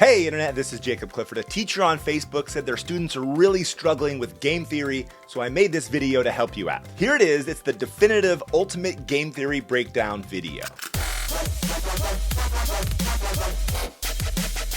Hey Internet, this is Jacob Clifford. A teacher on Facebook said their students are really struggling with game theory, so I made this video to help you out. Here it is, it's the definitive ultimate game theory breakdown video.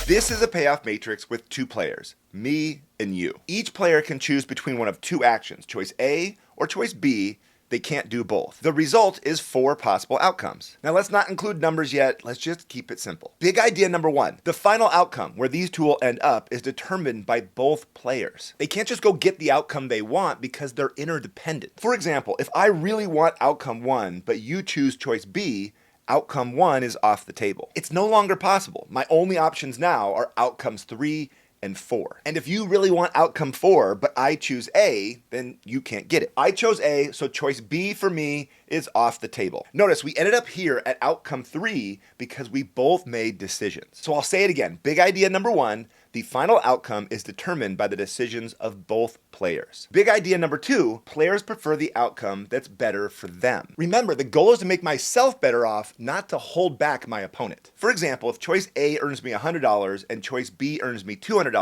This is a payoff matrix with two players, me and you. Each player can choose between one of two actions, choice A or choice B. They can't do both. The result is 4 possible outcomes. Now let's not include numbers yet, let's just keep it simple. Big idea number 1. The final outcome, where these two will end up, is determined by both players. They can't just go get the outcome they want because they're interdependent. For example, if I really want outcome 1, but you choose choice B, outcome 1 is off the table. It's no longer possible. My only options now are outcomes 3 and 4. And if you really want outcome 4, but I choose A, then you can't get it. I chose A, so choice B for me is off the table. Notice we ended up here at outcome 3 because we both made decisions. So I'll say it again. Big idea number 1, the final outcome is determined by the decisions of both players. Big idea number 2, players prefer the outcome that's better for them. Remember, the goal is to make myself better off, not to hold back my opponent. For example, if choice A earns me $100 and choice B earns me $200,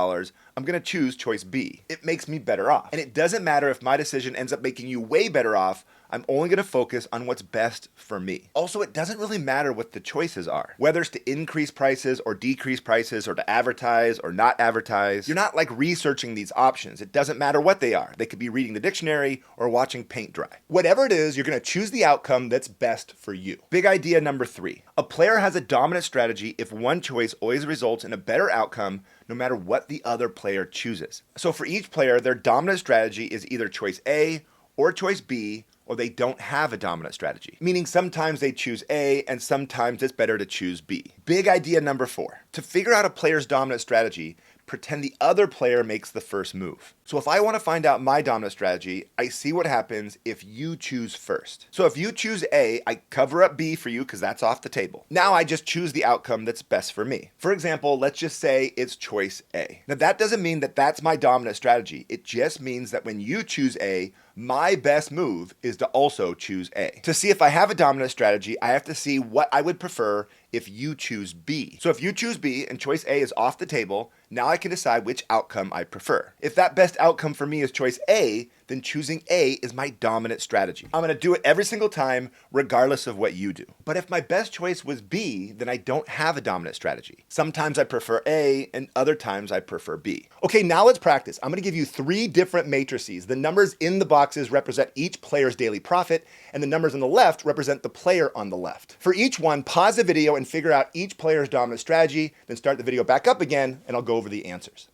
I'm gonna choose choice B. It makes me better off. And it doesn't matter if my decision ends up making you way better off, I'm only gonna focus on what's best for me. Also, it doesn't really matter what the choices are. Whether it's to increase prices or decrease prices or to advertise or not advertise, you're not like researching these options. It doesn't matter what they are. They could be reading the dictionary or watching paint dry. Whatever it is, you're gonna choose the outcome that's best for you. Big idea number 3. A player has a dominant strategy if one choice always results in a better outcome no matter what the other player chooses. So for each player, their dominant strategy is either choice A or choice B, or they don't have a dominant strategy. Meaning sometimes they choose A and sometimes it's better to choose B. Big idea number 4. To figure out a player's dominant strategy, pretend the other player makes the first move. So if I want to find out my dominant strategy, I see what happens if you choose first. So if you choose A, I cover up B for you because that's off the table. Now I just choose the outcome that's best for me. For example, let's just say it's choice A. Now that doesn't mean that that's my dominant strategy. It just means that when you choose A, my best move is to also choose A. To see if I have a dominant strategy, I have to see what I would prefer if you choose B. So if you choose B and choice A is off the table, now I can decide which outcome I prefer. If that best outcome for me is choice A, then choosing A is my dominant strategy. I'm gonna do it every single time, regardless of what you do. But if my best choice was B, then I don't have a dominant strategy. Sometimes I prefer A, and other times I prefer B. Okay, now let's practice. I'm gonna give you 3 different matrices. The numbers in the boxes represent each player's daily profit, and the numbers on the left represent the player on the left. For each one, pause the video and figure out each player's dominant strategy, then start the video back up again, and I'll go over the answers.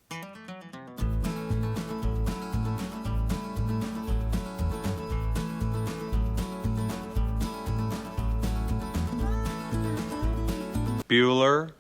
Bueller.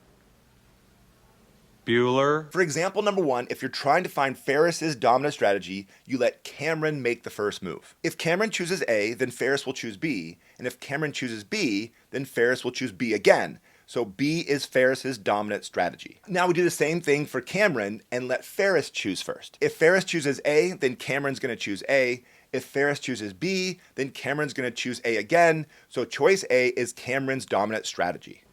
For example number 1, if you're trying to find Ferris's dominant strategy, you let Cameron make the first move. If Cameron chooses A, then Ferris will choose B, and if Cameron chooses B, then Ferris will choose B again. So B is Ferris's dominant strategy. Now we do the same thing for Cameron and let Ferris choose first. If Ferris chooses A, then Cameron's gonna choose A. If Ferris chooses B, then Cameron's gonna choose A again. So choice A is Cameron's dominant strategy.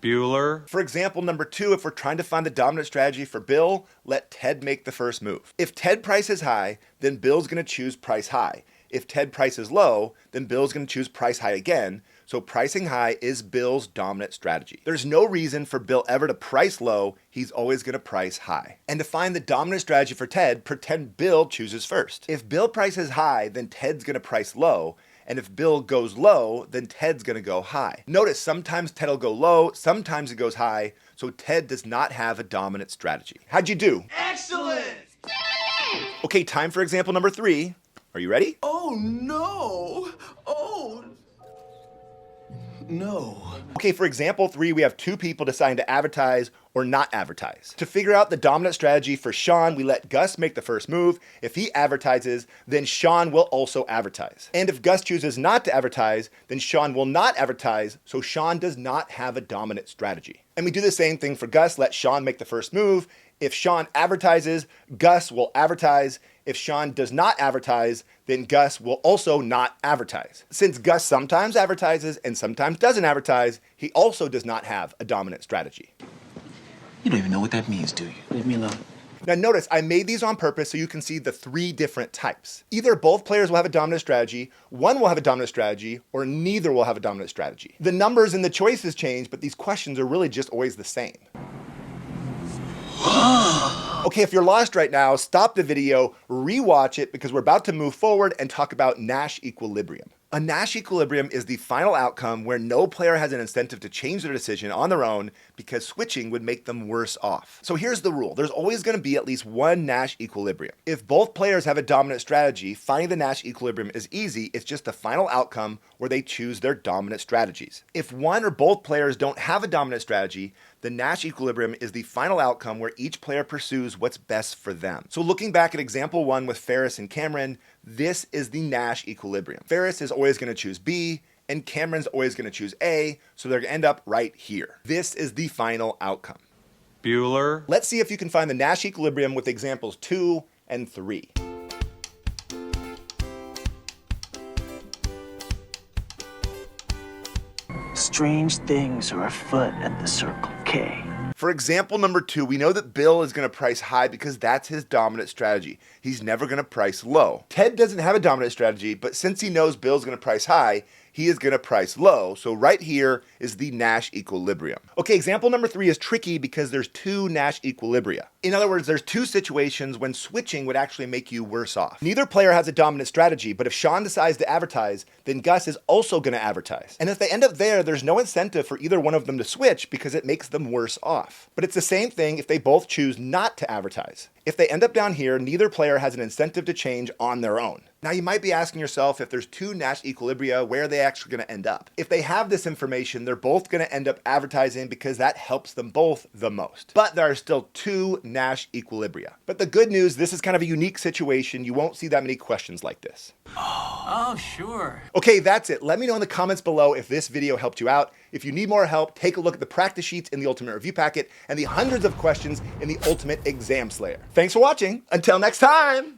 Bueller. For example number 2, if we're trying to find the dominant strategy for Bill, let Ted make the first move. If Ted prices high, then Bill's gonna choose price high. If Ted prices low, then Bill's gonna choose price high again. So pricing high is Bill's dominant strategy. There's no reason for Bill ever to price low, he's always gonna price high. And to find the dominant strategy for Ted, pretend Bill chooses first. If Bill prices high, then Ted's gonna price low. And if Bill goes low, then Ted's gonna go high. Notice sometimes Ted will go low, sometimes it goes high, so Ted does not have a dominant strategy. How'd you do? Excellent! Okay, time for example number 3. Are you ready? Oh no! Oh no. Okay, for example 3, we have 2 people deciding to advertise or not advertise. To figure out the dominant strategy for Sean, we let Gus make the first move. If he advertises, then Sean will also advertise. And if Gus chooses not to advertise, then Sean will not advertise, so Sean does not have a dominant strategy. And we do the same thing for Gus, let Sean make the first move. If Sean advertises, Gus will advertise. If Sean does not advertise, then Gus will also not advertise. Since Gus sometimes advertises and sometimes doesn't advertise, he also does not have a dominant strategy. You don't even know what that means, do you? Leave me alone. Now notice, I made these on purpose so you can see the 3 different types. Either both players will have a dominant strategy, one will have a dominant strategy, or neither will have a dominant strategy. The numbers and the choices change, but these questions are really just always the same. Okay, if you're lost right now, stop the video, rewatch it, because we're about to move forward and talk about Nash equilibrium. A Nash equilibrium is the final outcome where no player has an incentive to change their decision on their own because switching would make them worse off. So here's the rule. There's always going to be at least one Nash equilibrium. If both players have a dominant strategy, finding the Nash equilibrium is easy. It's just the final outcome where they choose their dominant strategies. If one or both players don't have a dominant strategy, the Nash equilibrium is the final outcome where each player pursues what's best for them. So looking back at example 1 with Ferris and Cameron, this is the Nash equilibrium. Ferris is always going to choose B, and Cameron's always going to choose A, so they're going to end up right here. This is the final outcome. Bueller. Let's see if you can find the Nash equilibrium with examples 2 and 3. Strange things are afoot at the Circle K. For example number 2, we know that Bill is going to price high because that's his dominant strategy. He's never going to price low. Ted doesn't have a dominant strategy, but since he knows Bill's going to price high, he is going to price low. So right here is the Nash equilibrium. Okay, example number 3 is tricky because there's 2 Nash equilibria. In other words, there's 2 situations when switching would actually make you worse off. Neither player has a dominant strategy, but if Sean decides to advertise, then Gus is also going to advertise. And if they end up there, there's no incentive for either one of them to switch because it makes them worse off. But it's the same thing if they both choose not to advertise. If they end up down here, neither player has an incentive to change on their own. Now you might be asking yourself, if there's 2 Nash equilibria, where are they actually going to end up? If they have this information, they're both going to end up advertising because that helps them both the most. But there are still 2 Nash equilibria. But the good news, this is kind of a unique situation. You won't see that many questions like this. Oh, sure. Okay, that's it. Let me know in the comments below if this video helped you out. If you need more help, take a look at the practice sheets in the Ultimate Review Packet and the hundreds of questions in the Ultimate Exam Slayer. Thanks for watching. Until next time.